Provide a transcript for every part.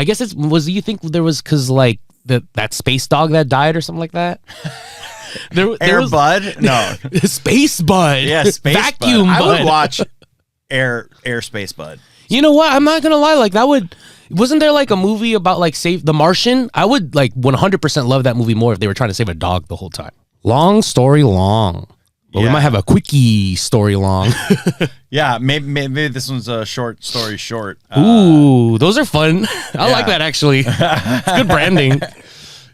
I guess you think there was because like that space dog that died or something like that? There was Bud? No. Space Bud. Yeah, Space Vacuum Bud. Bud. I would watch Space Bud. You know what? I'm not gonna lie. Like wasn't there like a movie about like save the Martian? I would like 100% love that movie more if they were trying to save a dog the whole time. Long story long. Well, we might have a quickie story long. Yeah, maybe this one's a short story short. Ooh, those are fun. I like that actually. It's good branding.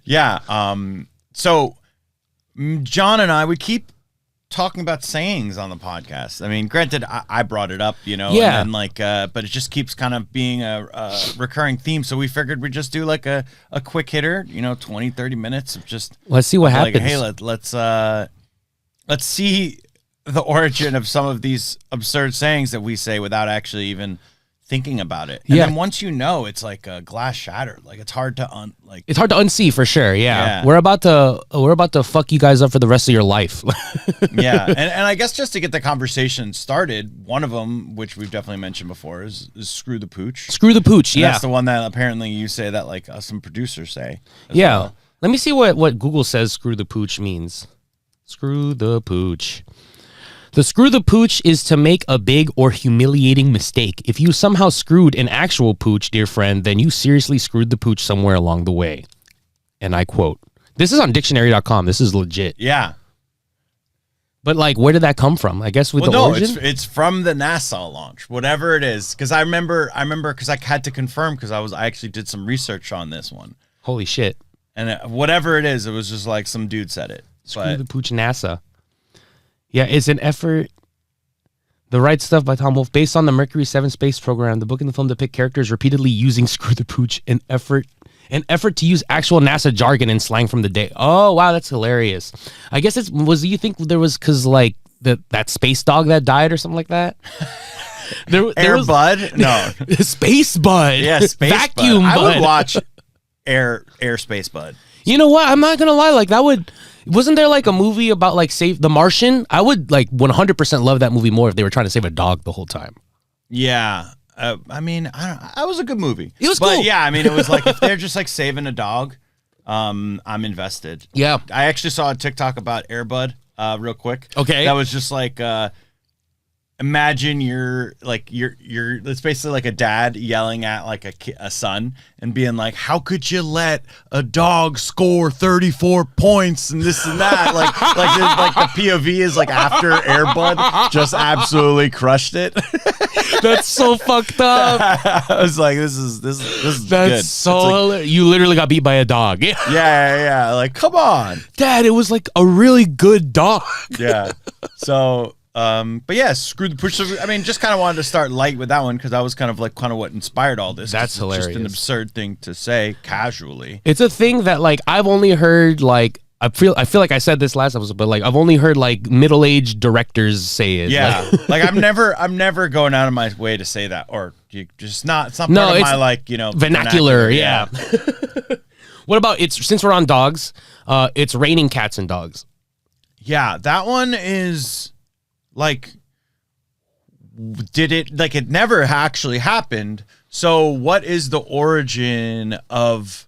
Yeah. So John and I, we keep talking about sayings on the podcast. I mean, granted, I brought it up, Yeah. and like, but it just keeps kind of being a recurring theme. So we figured we'd just do like a quick hitter, 20, 30 minutes of just. Let's see what happens. Like, hey, let's see the origin of some of these absurd sayings that we say without actually even thinking about it. And then once it's like a glass shattered. Like it's hard to it's hard to unsee for sure. Yeah. We're about to fuck you guys up for the rest of your life. Yeah. And I guess just to get the conversation started, one of them, which we've definitely mentioned before, is screw the pooch. Screw the pooch. And yeah. That's the one that apparently you say that like some producers say. Yeah. Well. Let me see what Google says screw the pooch means. Screw the pooch. The screw the pooch is to make a big or humiliating mistake. If you somehow screwed an actual pooch, dear friend, then you seriously screwed the pooch somewhere along the way. And I quote. This is on dictionary.com. This is legit. Yeah. But like, where did that come from? I guess origin? It's from the NASA launch, whatever it is. Because I remember because I had to confirm because I actually did some research on this one. Holy shit. And whatever it is, it was just like some dude said it. Screw the pooch NASA. Yeah, it's an effort. The Right Stuff by Tom Wolfe. Based on the Mercury 7 space program, the book and the film depict characters repeatedly using screw the pooch, an effort to use actual NASA jargon and slang from the day. Oh, wow, that's hilarious. I guess you think there was because like that space dog that died or something like that? there was, Bud? No. Space Bud. Yeah, Space Vacuum Bud. Bud. I would watch Space Bud. You know what? I'm not gonna lie. Like wasn't there like a movie about like save the Martian? I would like 100% love that movie more if they were trying to save a dog the whole time. Yeah. I mean, that was a good movie. It was cool. But yeah, I mean, it was like if they're just like saving a dog, I'm invested. Yeah. I actually saw a TikTok about Air Bud real quick. Okay. That was just like imagine you're it's basically like a dad yelling at like a son and being like, how could you let a dog score 34 points and this and that? like the POV is like after Air Bud just absolutely crushed it. That's so fucked up. I was like, this is That's good. so like, hilarious. You literally got beat by a dog. yeah. Like, come on. Dad, it was like a really good dog. Yeah. So but yeah, screw the push. I mean, just kind of wanted to start light with that one because that was kind of what inspired all this. That's hilarious. Just an absurd thing to say casually. It's a thing that like I've only heard like I feel like I said this last episode, but like I've only heard like middle-aged directors say it. Yeah, like I'm never going out of my way to say that, or you just not. It's not part of my like vernacular. Yeah. What about since we're on dogs? It's raining cats and dogs. Yeah, that one is. Like, it never actually happened. So what is the origin of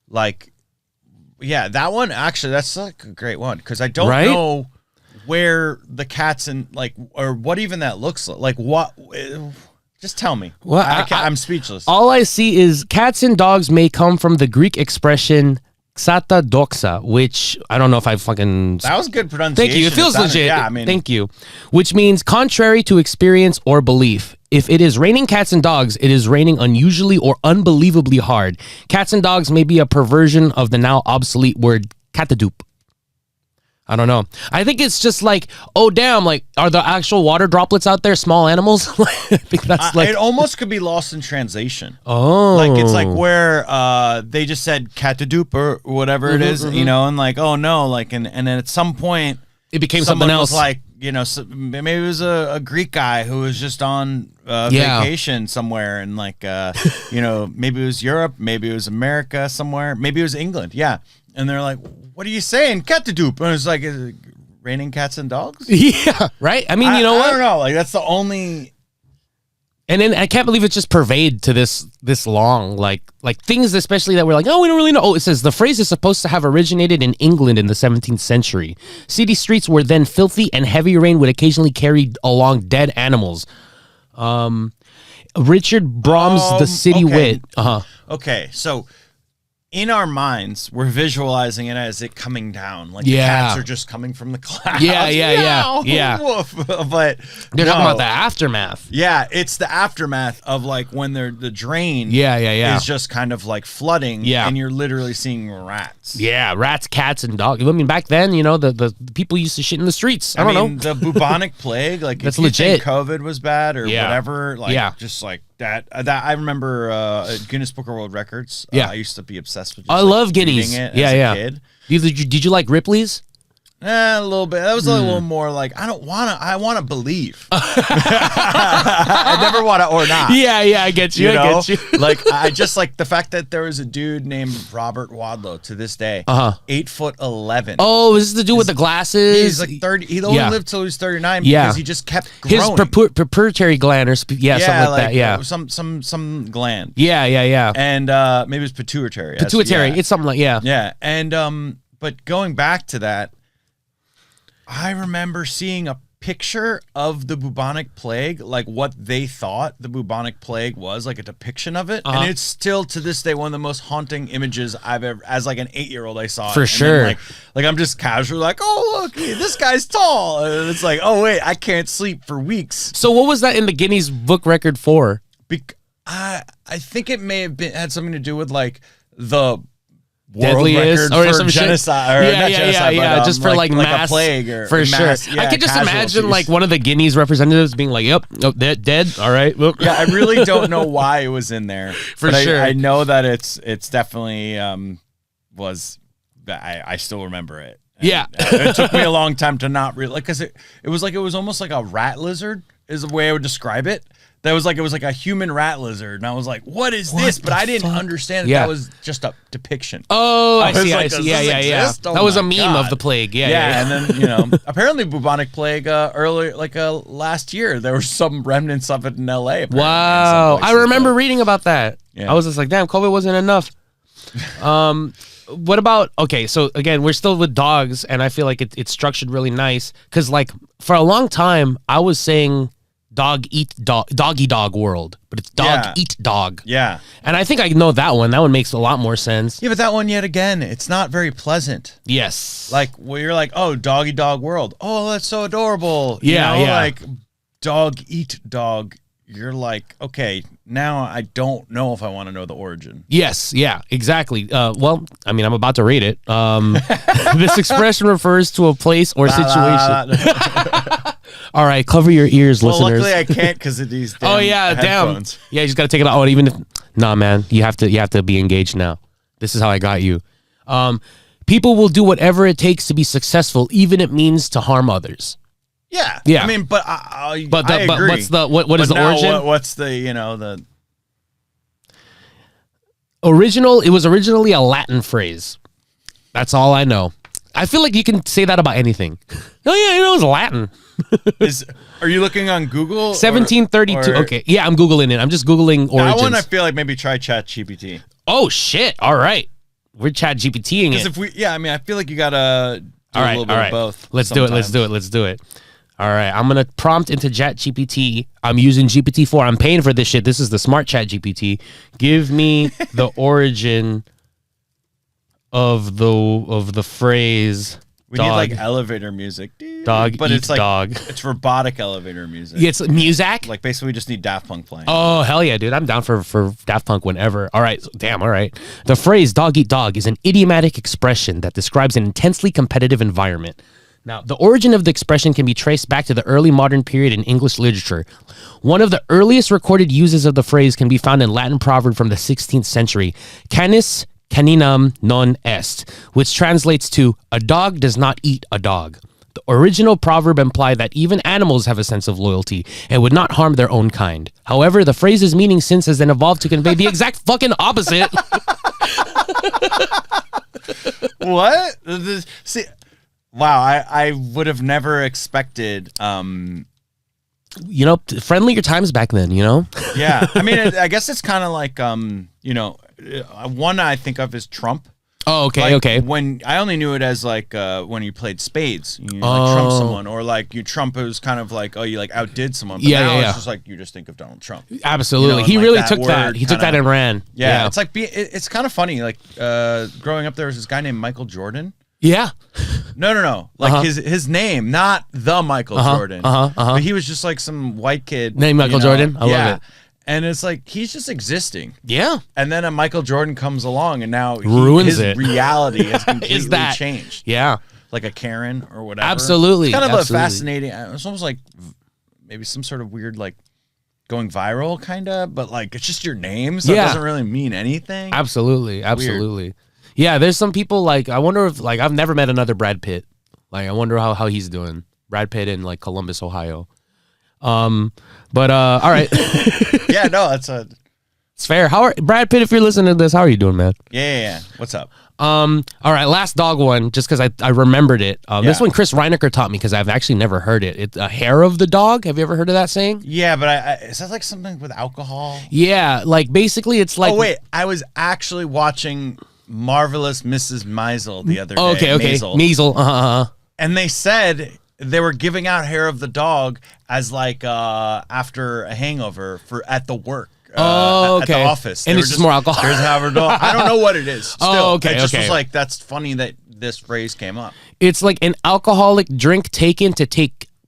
that one? Actually, that's like a great one. Cause I don't know where the cats and or what even that looks like. Like what, just tell me. Well, I'm speechless. All I see is cats and dogs may come from the Greek expression Xata doxa, which I don't know if I fucking... That was good pronunciation. Thank you. It feels legit. Yeah, I mean... Thank you. Which means contrary to experience or belief. If it is raining cats and dogs, it is raining unusually or unbelievably hard. Cats and dogs may be a perversion of the now obsolete word catadoop. I don't know. I think it's just like, oh damn, like are the actual water droplets out there small animals? I think that's like it almost could be lost in translation. Oh, like it's like where they just said catadoop or whatever it is, and like oh no, like and then at some point it became something else. Was like maybe it was a Greek guy who was just on vacation somewhere, and like maybe it was Europe, maybe it was America somewhere, maybe it was England, yeah. And they're like, what are you saying? Catadoop. And it's like, is it raining cats and dogs? Yeah, right? I mean, you know what? I don't know. Like, that's the only... And then I can't believe it just pervade to this long, like things especially that we're like, oh, we don't really know. Oh, it says the phrase is supposed to have originated in England in the 17th century. City streets were then filthy, and heavy rain would occasionally carry along dead animals. Richard Brahms, the city okay. wit. Uh-huh. Okay, so in our minds, we're visualizing it as it coming down. Like the Yeah. cats are just coming from the clouds. Yeah. Woof. But They're no. talking about the aftermath. Yeah, it's the aftermath of like when the drain Yeah. is just kind of like flooding, Yeah. and you're literally seeing rats. Yeah, rats, cats, and dogs. I mean, back then, you know, the people used to shit in the streets. I don't know. The bubonic plague, like That's if you legit. think COVID was bad or Yeah. whatever, like Yeah. just like that I remember Guinness Book of World Records. Yeah. I used to be obsessed with. I Just, love reading Guineas. it Yeah, as a yeah. kid. Did you like Ripley's? A little bit. That was a little more like I want to believe. I never want to or not. Yeah, I get you. You I know, get you. like I just like the fact that there was a dude named Robert Wadlow to this day, 8'11". Oh, is this to do with the glasses? He's like 30. He only Yeah. lived till he was 39 Yeah. because he just kept His growing. pituitary gland or something like that. Yeah, some gland. yeah. And maybe it was pituitary. Pituitary. Yeah. It's something like Yeah, and but going back to that, I remember seeing a picture of the bubonic plague, like what they thought the bubonic plague was, like a depiction of it, and it's still to this day one of the most haunting images I've ever, as like an 8-year-old, I saw it. For And sure. then, like I'm just casually like, oh look, this guy's tall, and it's like, oh wait, I can't sleep for weeks. So what was that in the Guinness Book record for? I think it may have been had something to do with like the world Deadliest record or for some shit? genocide, or not genocide, but, just for like mass, a plague or for mass, sure. I could just casualties. imagine like one of the Guineas representatives being like, "Yep, oh, dead. All right." Well. Yeah, I really don't know why it was in there. For but sure. I know that it's definitely was. I still remember it. And Yeah. it took me a long time to not really, because it was almost like a rat lizard is the way I would describe it. It was like a human rat lizard, and I was like, "What is this?" But I didn't understand that was just a depiction. Oh, I was see. like, I "Does see. Yeah. this exist? Oh That was a my meme God." of the plague. Yeah. Yeah, and then apparently bubonic plague early last year there were some remnants of it in L.A. apparently, in some Wow, I places, remember but- reading about that. Yeah. I was just like, damn, COVID wasn't enough. What about, okay, so again, we're still with dogs, and I feel like it's structured really nice, because like for a long time, I was saying dog eat dog, doggy dog world, but it's dog eat dog. Yeah. And I think I know that one. That one makes a lot more sense. Yeah, but that one yet again, it's not very pleasant. Yes. Like where you're like, oh, doggy dog world. Oh, that's so adorable. Yeah, yeah. Like dog eat dog. You're like, okay, now I don't know if I want to know the origin. Yes, yeah, exactly. Well, I mean, I'm about to read it. This expression refers to a place or situation. All right, cover your ears, Well, listeners. luckily I can't because of these damn Oh yeah, headphones. damn. Yeah, you just gotta take it out. Oh, even if, nah, man, you have to be engaged now. This is how I got you. People will do whatever it takes to be successful, even if it means to harm others. Yeah. Yeah. I mean, but I agree. But what's the what But is the now origin? what's the the It was originally a Latin phrase. That's all I know. I feel like you can say that about anything. Oh yeah, it was Latin. Are you looking on Google? 1732. Okay, yeah, I'm googling it. I'm just googling origins. That one I feel like maybe try ChatGPT. Oh shit! All right, we're Chat GPTing Because it. I mean, I feel like you gotta do All right, a little bit all right. of both. Let's do it. Let's do it. All right, I'm gonna prompt into Chat GPT. I'm using GPT-4. I'm paying for this shit. This is the smart Chat GPT. Give me the origin of the phrase. We dog. need like elevator music. Dog but eat it's like dog. it's robotic elevator music. Yeah, it's music. Like basically we just need Daft Punk playing. Oh, hell yeah, dude. I'm down for Daft Punk whenever. All right. Damn, all right. The phrase dog eat dog is an idiomatic expression that describes an intensely competitive environment. Now, the origin of the expression can be traced back to the early modern period in English literature. One of the earliest recorded uses of the phrase can be found in Latin proverb from the 16th century, canis caninam non est, which translates to a dog does not eat a dog. The original proverb implied that even animals have a sense of loyalty and would not harm their own kind. However, the phrase's meaning since has then evolved to convey the exact fucking opposite. What? See, wow, I would have never expected friendlier times back then, Yeah, I mean, I guess it's kind of like, one I think of is Trump. Oh, okay, Like, okay. When I only knew it as like when you played spades, you like trump someone, or like you trump. It was kind of like, oh, you like outdid someone. But now it's just like you just think of Donald Trump. Absolutely, he like really that took that. He took that and ran. Yeah, it's like it's kind of funny. Like growing up, there was this guy named Michael Jordan. Yeah. No. Like his name, not the Michael Jordan. But he was just like some white kid named Michael Jordan. I love it. And it's like he's just existing. Yeah. And then a Michael Jordan comes along and now ruins his reality has completely changed. Yeah. Like a Karen or whatever. Absolutely. It's kind of a fascinating, it's almost like maybe some sort of weird like going viral kind of, but like it's just your name, so it doesn't really mean anything. Absolutely. Weird. Yeah, there's some people like, I wonder if, like, I've never met another Brad Pitt. Like, I wonder how he's doing. Brad Pitt in like Columbus, Ohio. But all right. Yeah, no, it's fair. Brad Pitt, if you're listening to this, how are you doing, man? Yeah. What's up? All right, last dog one, just because I remembered it. This one Chris Reinecker taught me because I've actually never heard it. It's a hair of the dog. Have you ever heard of that saying? Yeah, but is that like something with alcohol? Yeah, like basically it's like. Oh wait, I was actually watching Marvelous Mrs. Maisel the other day. Okay. Maisel. And they said they were giving out hair of the dog as like after a hangover at the work. At the office. And it's just more alcohol. Here's have her dog. I don't know what it is. Still, okay. It just was like, that's funny that this phrase came up. It's like an alcoholic drink taken to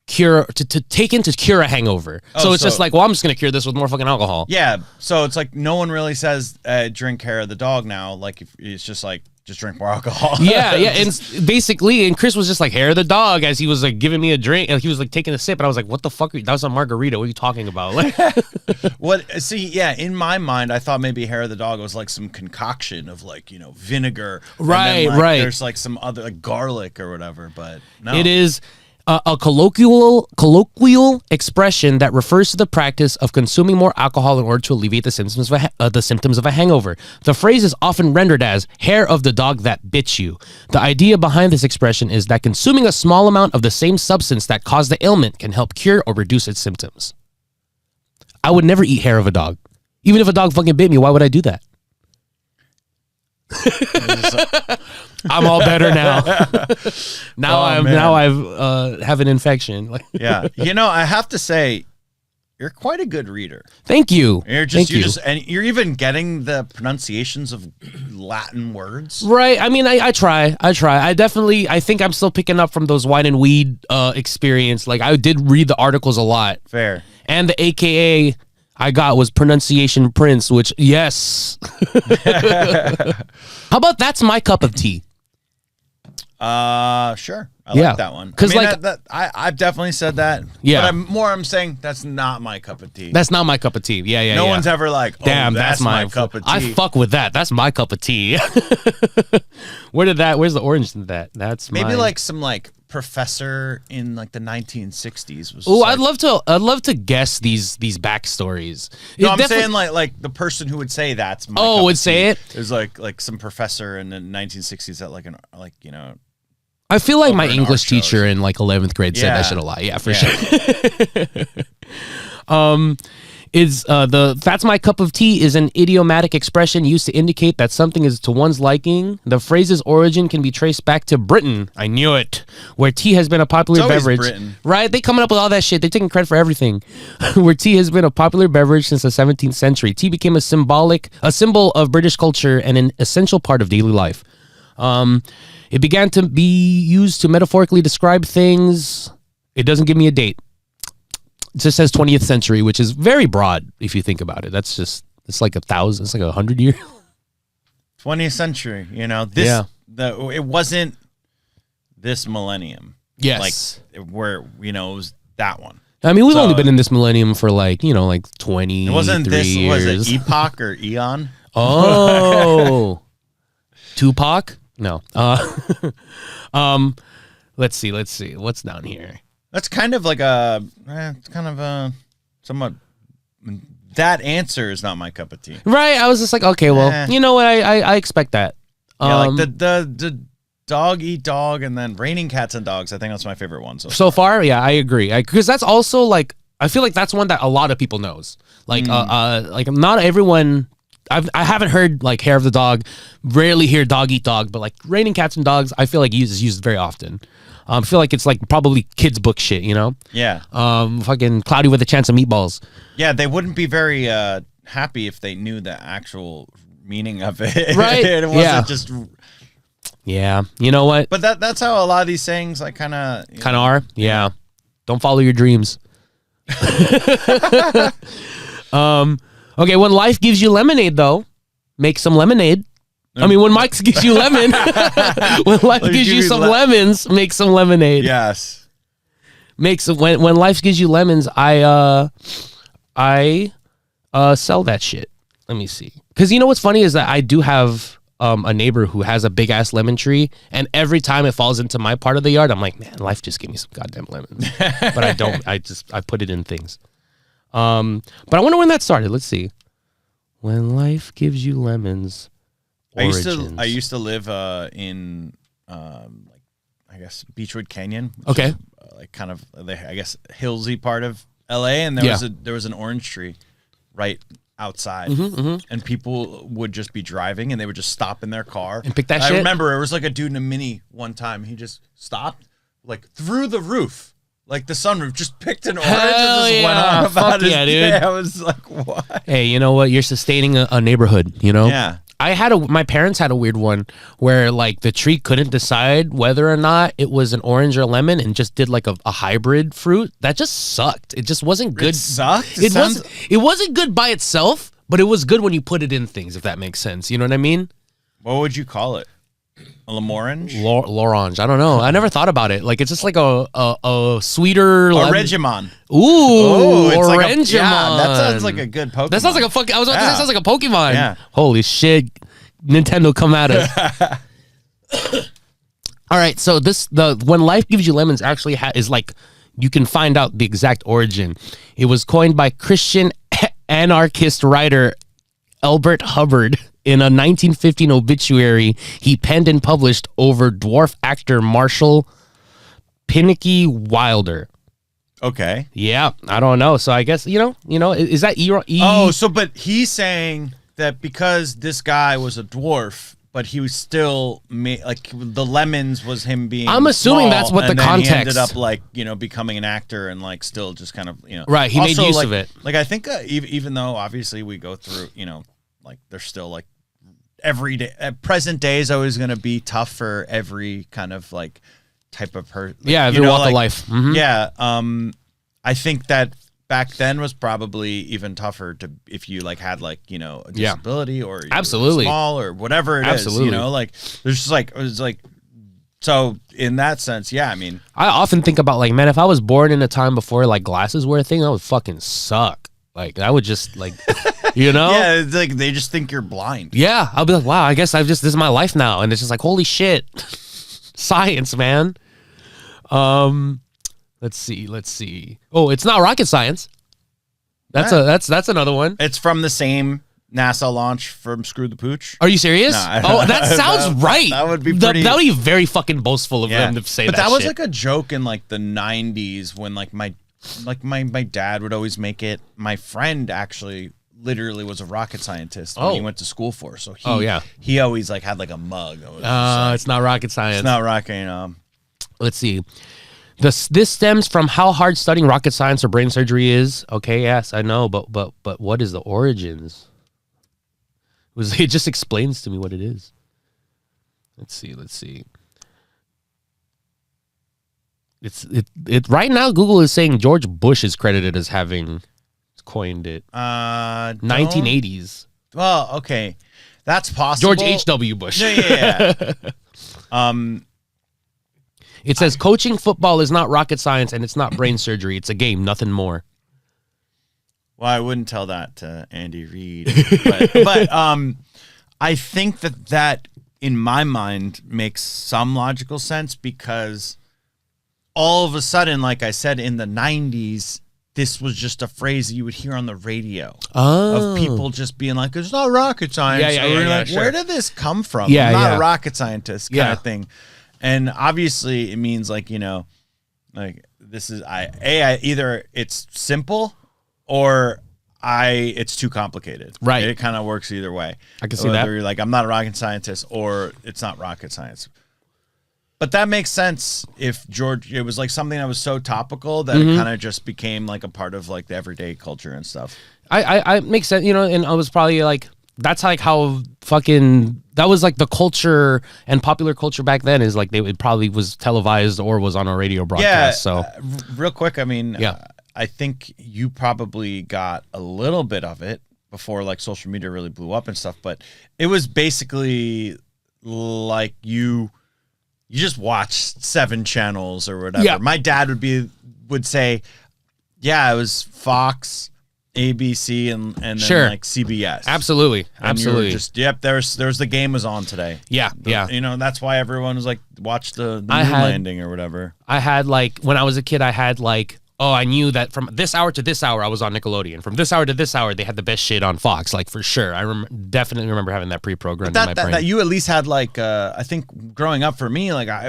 cure a hangover. So it's just like, well, I'm just gonna cure this with more fucking alcohol. Yeah. So it's like no one really says drink hair of the dog now. Like if it's just like just drink more alcohol. Yeah. And basically, and Chris was just like hair of the dog as he was like giving me a drink. Like, he was like taking a sip, and I was like, "What the fuck? That was a margarita. What are you talking about?" Like, See, yeah. In my mind, I thought maybe hair of the dog was like some concoction of like vinegar. Right. And then, like, right. There's like some other like garlic or whatever, but no. It is a colloquial expression that refers to the practice of consuming more alcohol in order to alleviate the symptoms of a hangover. The phrase is often rendered as hair of the dog that bit you. The idea behind this expression is that consuming a small amount of the same substance that caused the ailment can help cure or reduce its symptoms. I would never eat hair of a dog. Even if a dog fucking bit me, why would I do that? I'm all better now. Now I've have an infection. Yeah, I have to say, you're quite a good reader. Thank you. And you're even getting the pronunciations of Latin words. Right. I mean, I try. I think I'm still picking up from those wine and weed experience. Like, I did read the articles a lot. Fair. And the AKA I got was Pronunciation Prince, which, yes. How about that's my cup of tea? Sure. I like that one. Because I've definitely said that. Yeah. But I'm saying that's not my cup of tea. That's not my cup of tea. Yeah. No one's ever like, damn, that's my cup of tea. I fuck with that. That's my cup of tea. Where's the orange in that? That's maybe like some like professor in like the 1960s was. Oh, I'd love to guess these backstories. No, I'm saying like the person who would say that's my cup would of say tea. it. There's like some professor in the 1960s that I feel like my English teacher in like 11th grade said that shit a lot. Yeah, for sure. That's my cup of tea is an idiomatic expression used to indicate that something is to one's liking. The phrase's origin can be traced back to Britain. I knew it. Where tea has been a popular beverage. Britain. Right? They coming up with all that shit. They're taking credit for everything. Where tea has been a popular beverage since the 17th century. Tea became a symbol of British culture and an essential part of daily life. It began to be used to metaphorically describe things. It doesn't give me a date. It just says 20th century, which is very broad if you think about it. It's like 1,000, it's like 100 years. 20th century, it wasn't this millennium. Yes. Like where, it was that one. I mean, we've only been in this millennium for like 20 It wasn't this, years. was it epoch or eon? Oh. Tupac? No. Let's see. What's down here? That's kind of like somewhat. That answer is not my cup of tea. Right. I was just like, okay, well, you know what? I expect that. Yeah, like the dog eat dog and then raining cats and dogs. I think that's my favorite one. So far, yeah, I agree. Because that's also like, I feel like that's one that a lot of people knows. Like like not everyone. I haven't heard like hair of the dog. Rarely hear dog eat dog, but like raining cats and dogs, I feel like is used very often. I feel like it's like probably kids book shit, you know? Yeah. Fucking Cloudy with a Chance of Meatballs. Yeah, they wouldn't be very happy if they knew the actual meaning of it. Right? It wasn't just. Yeah. You know what? But that's how a lot of these sayings like kind of Are. Yeah. Don't follow your dreams. Okay, when life gives you lemonade, though, make some lemonade. I mean, when Mike gives you lemon, when life gives you some lemons, make some lemonade. Yes. Make some when life gives you lemons, I sell that shit. Let me see. Because you know what's funny is that I do have a neighbor who has a big ass lemon tree, and every time it falls into my part of the yard, I'm like, man, life just gave me some goddamn lemons. But I don't. I put it in things. But I wonder when that started. Let's see. When life gives you lemons. Origins. I used to live in like I guess Beechwood Canyon. Okay. Is, like kind of I guess hillsy part of LA, and there was an orange tree right outside, and people would just be driving, and they would just stop in their car and pick that shit. I remember there was like a dude in a Mini one time. He just stopped like through the roof. Like the sunroof, just picked an orange and just went on about his day. I was like, what? Hey, you know what? You're sustaining a neighborhood, you know? Yeah. My parents had a weird one where like the tree couldn't decide whether or not it was an orange or lemon and just did like a hybrid fruit. That just sucked. It just wasn't good. It sucked? It wasn't good by itself, but it was good when you put it in things, if that makes sense. You know what I mean? What would you call it? A L'Orange? L'Orange. I don't know. I never thought about it. Like it's just like a sweeter Regimon. Ooh, Orangemon. Yeah, that sounds like a good Pokemon. That sounds like a fucking. I was about to say, it sounds like a Pokemon. Yeah. Holy shit, Nintendo, come at us. All right, so when life gives you lemons actually is like you can find out the exact origin. It was coined by Christian anarchist writer Elbert Hubbard. In a 1915 obituary he penned and published over dwarf actor Marshall Pinicky Wilder. Okay. Yeah, I don't know. So I guess, you know, is that E? Oh, so but he's saying that because this guy was a dwarf, but he was still like the lemons was him being. I'm assuming small, that's what and the then context. He ended up like becoming an actor and like still just kind of Right. He also, made use like, of it. Like I think even though obviously we go through like there's still like every day present day is always going to be tough for every kind of like type of person. Yeah, every walk of life. Mm-hmm. Yeah. I think that back then was probably even tougher if you like had like a disability or you absolutely were small or whatever it is. Like there's just like it was like so in that sense, yeah. I mean, I often think about like, man, if I was born in a time before like glasses were a thing, that would fucking suck. Like I would just like, yeah, it's like they just think you're blind. Yeah, I'll be like, wow, I guess this is my life now, and it's just like, holy shit, science, man. Let's see. Oh, it's not rocket science. That's another one. It's from the same NASA launch from Screw the Pooch. Are you serious? No, oh, that sounds right. That would be pretty. That would be very fucking boastful of them to say that. But that was shit. like a joke in like the 90s when like my dad would always make it. My friend actually literally was a rocket scientist when he went to school for. So he always like had like a mug. It's not rocket science. It's not rocket. Let's see. This stems from how hard studying rocket science or brain surgery is. Okay, yes, I know, but what is the origins? It just explains to me what it is. Let's see. It right now Google is saying George Bush is credited as having coined it. 1980s. Well, okay. That's possible. George H.W. Bush. Yeah. It says coaching football is not rocket science and it's not brain surgery. It's a game, nothing more. Well, I wouldn't tell that to Andy Reid, but I think that in my mind makes some logical sense because all of a sudden, like I said, in the 90s, this was just a phrase that you would hear on the radio of people just being like, it's not rocket science. Yeah, where did this come from? Yeah, I'm not a rocket scientist kind Yeah. of thing. And obviously it means like, like this is I either it's simple or it's too complicated. Right. It kind of works either way. I can see that. You're like, I'm not a rocket scientist, or it's not rocket science. But that makes sense if it was like something that was so topical that it kind of just became like a part of like the everyday culture and stuff. I makes sense, and I was probably like, that's like how fucking, that was like the culture and popular culture back then is like it probably was televised or was on a radio broadcast. So real quick, I mean, yeah. I think you probably got a little bit of it before like social media really blew up and stuff, but it was basically like you just watched 7 channels or whatever. Yeah. My dad would say, yeah, it was Fox, ABC, and then like CBS. Absolutely. And Absolutely. you were just, yep, there's the game was on today. Yeah. Yeah. That's why everyone was like, watch the moon landing or whatever. I had like, when I was a kid, I had like, I knew that from this hour to this hour, I was on Nickelodeon. From this hour to this hour, they had the best shit on Fox, like for sure. I definitely remember having that pre-programmed in my brain. That you at least had like, I think growing up for me, like I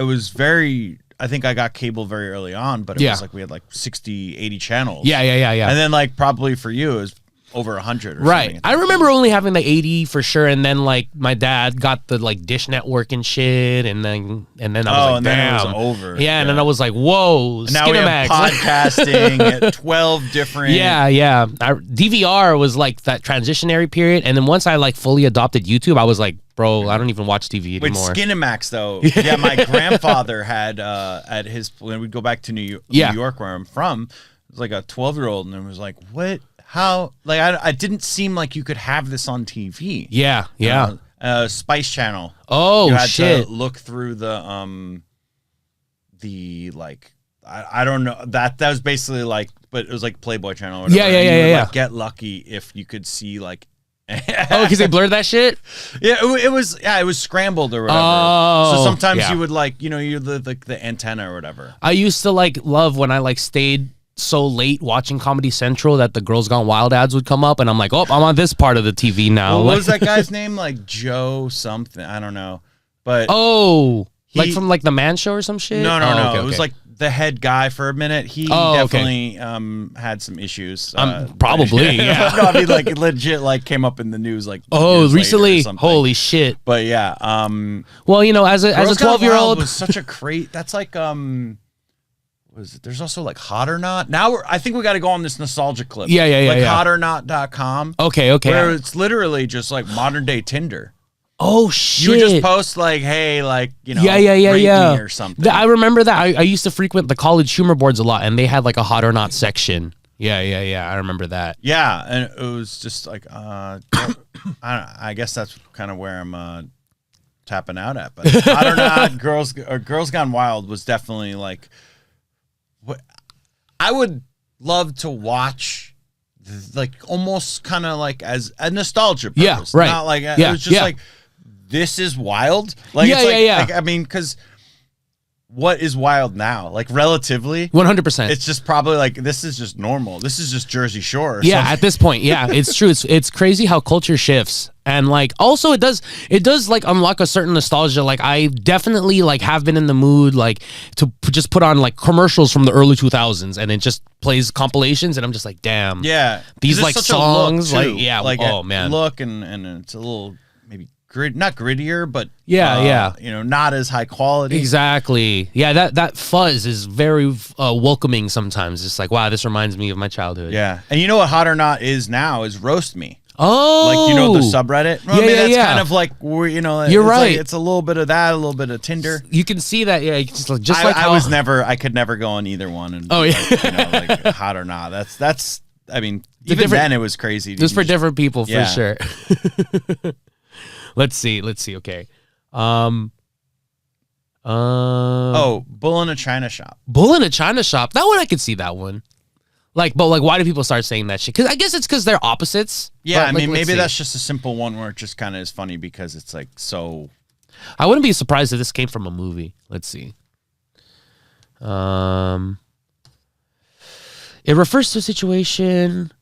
think I got cable very early on, but it was like we had like 60, 80 channels. Yeah. And then like probably for you, it was over 100 or right. something. I remember only having the 80 for sure, and then like my dad got the like Dish Network and shit, and then I was like, and damn, then it was over. Yeah, and then I was like, whoa, and now we have podcasting at 12 different. Yeah. DVR was like that transitionary period, and then once I like fully adopted YouTube, I was like, bro, I don't even watch TV anymore. With Skinamax though, yeah, my grandfather had at his when we go back to New York where I'm from, it was like a 12-year-old, and it was like, what? How like I didn't seem like you could have this on TV. Yeah. Spice Channel. Oh, you had shit! To look through the like I don't know that was basically like, but it was like Playboy Channel. Or whatever. Yeah. Like, get lucky if you could see like. Because they blurred that shit. Yeah, it was scrambled or whatever. Oh, so sometimes you would like you're the antenna or whatever. I used to like love when I like stayed so late watching Comedy Central that the Girls Gone Wild ads would come up, and I'm like, I'm on this part of the TV now. What was that guy's name? Like Joe something, I don't know, but like from like the Man Show or some shit. No. Okay. It was like the head guy for a minute. He definitely had some issues. Probably, yeah. No, I mean, like legit, like came up in the news, like recently. Holy shit! But yeah, well, as a 12-year-old was such a crate. That's like there's also like Hot or Not. Now I think we got to go on this nostalgia clip. Yeah. Like hotornot.com. Okay. Where it's literally just like modern day Tinder. Oh shit! You would just post like, hey, like rate me or something. I remember that. I used to frequent the college humor boards a lot, and they had like a Hot or Not section. Yeah. I remember that. Yeah, and it was just like, I guess that's kind of where I'm tapping out at. But Hot or Not, Girls Gone Wild was definitely like. I would love to watch, like almost kind of like as a nostalgia purpose. Yeah, right. Not like it was just like, this is wild. Like Like, I mean, because what is wild now? Like relatively, 100%. It's just probably like this is just normal. This is just Jersey Shore. Or yeah, something. at this point, yeah, it's true. It's crazy how culture shifts, and like also it does like unlock a certain nostalgia. Like I definitely like have been in the mood like to just put on like commercials from the early 2000s, and it just plays compilations, and I'm just like, damn, yeah, these like songs, like like oh man, look and it's a little maybe. Not grittier, but not as high quality. Exactly. Yeah, that fuzz is very welcoming sometimes. It's like, wow, this reminds me of my childhood. Yeah, and you know what Hot or Not is now is Roast Me. Oh, like the subreddit. That's kind of like you're right. Like, it's a little bit of that, a little bit of Tinder. You can see that. Yeah, you can just I could never go on either one. And like Hot or Not. That's. I mean, even then it was crazy. Just for different people, for sure. Let's see. Okay. Bull in a China Shop. Bull in a China Shop. That one I could see that one. Like, but like, why do people start saying that shit? Because I guess it's because they're opposites. Yeah, I mean, maybe that's just a simple one where it just kind of is funny because it's like so. I wouldn't be surprised if this came from a movie. Let's see. It refers to a situation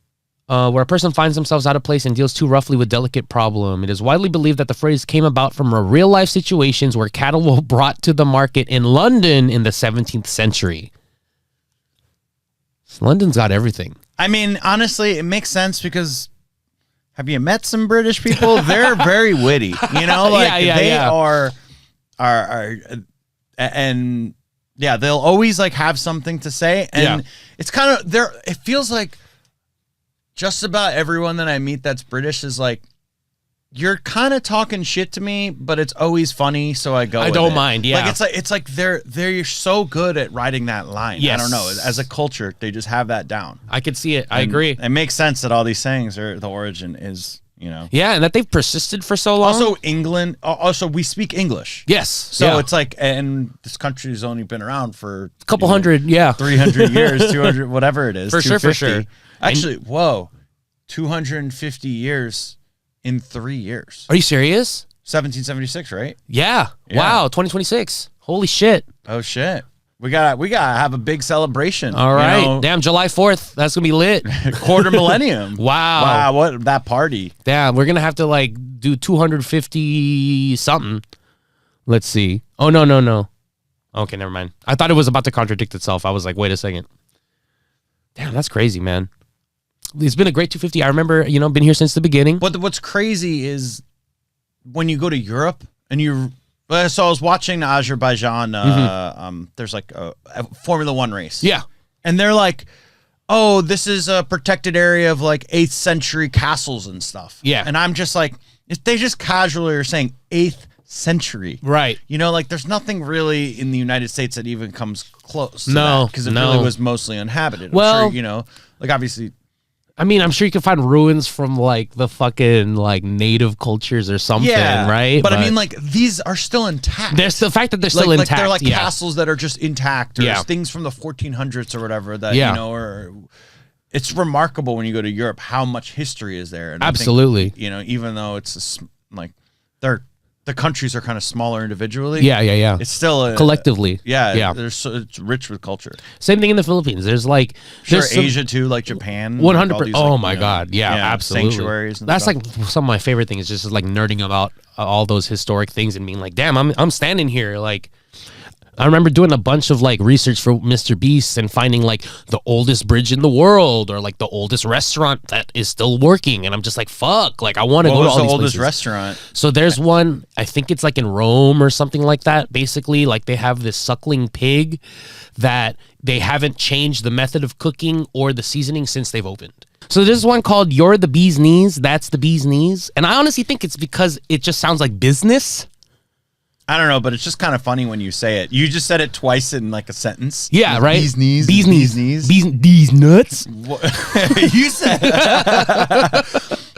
where a person finds themselves out of place and deals too roughly with delicate problem. It is widely believed that the phrase came about from real life situations where cattle were brought to the market in London in the 17th century. London's got everything. I mean, honestly, it makes sense because have you met some British people? They're very witty, you know, like they are, and yeah, they'll always like have something to say. And it's kind of there. It feels like just about everyone that I meet that's British is like, you're kind of talking shit to me, but it's always funny, so I go. I don't mind. Yeah, like it's like they're so good at writing that line. Yes. I don't know. As a culture, they just have that down. I could see it. I agree. It makes sense that all these sayings are the origin is, you know. Yeah, and that they've persisted for so long. Also, England. Also, we speak English. Yes. So it's like, and this country has only been around for a couple hundred. 300 years, 200, whatever it is. For sure. Actually, whoa, 250 years. In 3 years. Are you serious? 1776, right? Yeah. Wow. 2026. Holy shit. Oh shit. We gotta have a big celebration. All right. You know? Damn, July 4th. That's gonna be lit. Quarter millennium. Wow. What that party. Damn, we're gonna have to like do 250 something. Let's see. Oh no. Okay, never mind. I thought it was about to contradict itself. I was like, wait a second. Damn, that's crazy, man. It's been a great 250. I remember, been here since the beginning. But what's crazy is when you go to Europe and so I was watching Azerbaijan. There's like a Formula One race. Yeah. And they're like, oh, this is a protected area of like 8th century castles and stuff. Yeah. And I'm just like, they just casually are saying 8th century. Right. Like there's nothing really in the United States that even comes close to that. Because it really was mostly uninhabited. Well, I'm sure, like obviously... I mean, I'm sure you can find ruins from like the fucking like native cultures or something, right? But I mean, like these are still intact. There's the fact that they're still intact. Like they're like castles that are just intact, or things from the 1400s or whatever that or it's remarkable when you go to Europe how much history is there. And absolutely, I think, even though it's like the countries are kind of smaller individually. Yeah. It's still collectively. It's rich with culture. Same thing in the Philippines. There's like Asia too, like Japan. 100%. Oh my god, absolutely. Sanctuaries. And that's stuff. like some of my favorite things. Just like nerding about all those historic things and being like, damn, I'm standing here like. I remember doing a bunch of like research for Mr. Beast and finding like the oldest bridge in the world or like the oldest restaurant that is still working, and I'm just like, fuck, like I want to go to all these places. What was the oldest restaurant? So there's one, I think it's like in Rome or something like that. Basically, like they have this suckling pig that they haven't changed the method of cooking or the seasoning since they've opened. So there's one called You're the Bee's Knees, That's the Bee's Knees, and I honestly think it's because it just sounds like business. I don't know, but it's just kind of funny when you say it. You just said it twice in like a sentence. Yeah, right? Bees knees. Bees knees. Bees nuts. You said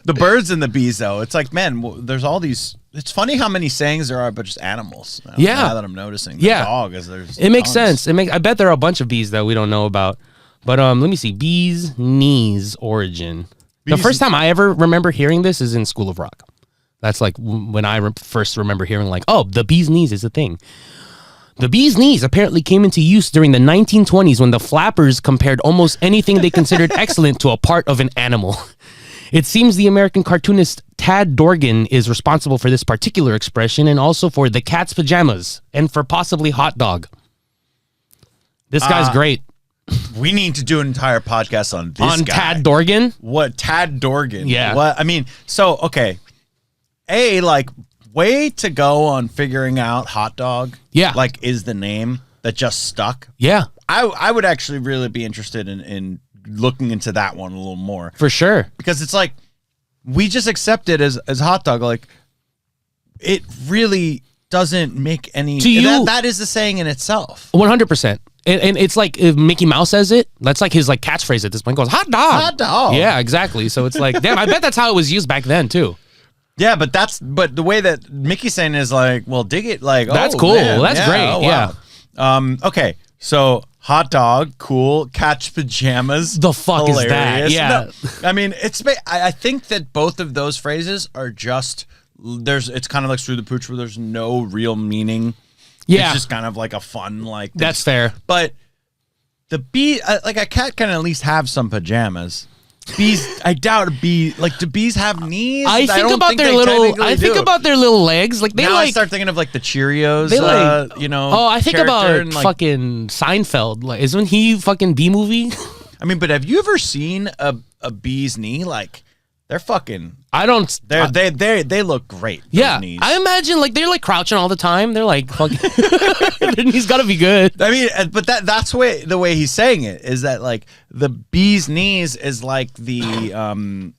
the birds and the bees, though. It's like, man, there's all these. It's funny how many sayings there are, but just animals. Now that I'm noticing. The dog is there's. It makes sense. I bet there are a bunch of bees that we don't know about. But let me see. Bees knees origin. The first time I ever remember hearing this is in School of Rock. That's like when I first remember hearing like, oh, the bee's knees is a thing. The bee's knees apparently came into use during the 1920s when the flappers compared almost anything they considered excellent to a part of an animal. It seems the American cartoonist Tad Dorgan is responsible for this particular expression and also for the cat's pajamas and for possibly hot dog. This guy's great. We need to do an entire podcast on this guy. Tad Dorgan? What? Tad Dorgan? Yeah. What? I mean, so, okay. Like, way to go on figuring out hot dog. Yeah. Like, is the name that just stuck. Yeah. I would actually really be interested in looking into that one a little more. For sure. Because it's like, we just accept it as hot dog. Like, it really doesn't make any... To you, that is the saying in itself. 100%. And it's like if Mickey Mouse says it, that's like his like catchphrase at this point. Goes, hot dog. Hot dog. Yeah, exactly. So it's like, damn, I bet that's how it was used back then too. Yeah, but the way that Mickey's saying is like, well, dig it, like, that's cool. Man, that's great. Oh, wow. Yeah. Okay. So hot dog, cool. Catch pajamas. The fuck hilarious. Is that? Yeah. No, I mean, I think that both of those phrases are just it's kind of like screw the pooch where there's no real meaning. Yeah. It's just kind of like a fun like. That's fair. But the bee, like a cat can at least have some pajamas. Bees, I doubt a bee. Like, do bees have knees? I think about their little legs. Like they now like. I start thinking of like the Cheerios. They like, you know. Oh, I think about and, like, fucking Seinfeld. Like, isn't he fucking B movie? I mean, but have you ever seen a bee's knee? Like, they're fucking. I don't. They look great. Yeah, knees. I imagine like they're like crouching all the time. They're like fucking. Their knees gotta be good. I mean, but that's the way he's saying it is that like the bee's knees is like the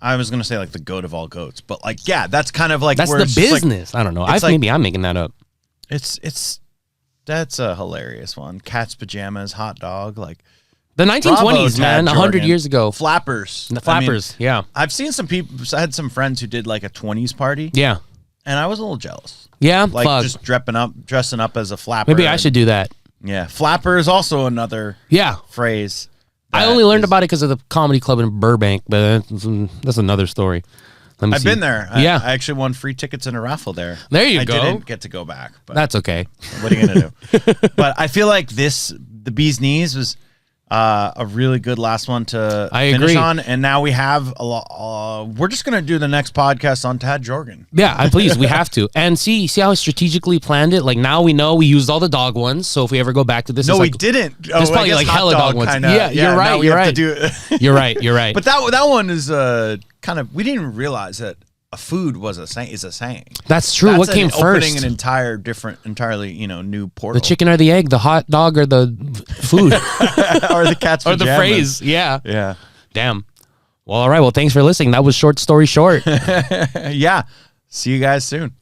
I was gonna say like the goat of all goats, but like yeah, that's kind of like That's where the it's just, like, business. I don't know. it's like- Maybe I'm making that up. it's that's a hilarious one. Cat's pajamas, hot dog, like The 1920s, Bravo, man, Tad 100 Jorgen. years ago. Flappers. The flappers, yeah. I've seen some people. I had some friends who did like a 20s party, Yeah. and I was a little jealous. Yeah, Like fuck. just dressing up as a flapper. Maybe I should do that. Yeah, flapper is also another Yeah. phrase. I that only learned is- about it because of the comedy club in Burbank, but that's another story. Let me I've see. been there. Yeah. I actually won free tickets in a raffle there. There you I go. didn't get to go back, but That's okay. what are you gonna do? But I feel like the bee's knees was a really good last one to I finish agree. on, and now we have a lot. We're just gonna do the next podcast on Tad Jorgen. Yeah, I'm pleased. We have to. And see how I strategically planned it? Like now we know we used all the dog ones, so if we ever go back to this, No, it's we like, didn't. There's probably I guess like hot hella dog ones. kinda- Yeah, you're now right. we You're have to right. do- You're right. You're right. But that one is kind of. We didn't even realize that a food was is a saying. That's true. That's What came opening first? an entirely new portal. The chicken or the egg, the hot dog or the food, or the cat's or the pajamas. phrase. Yeah. Yeah. Damn. Well, all right. Well, thanks for listening. That was short story short. Yeah. See you guys soon.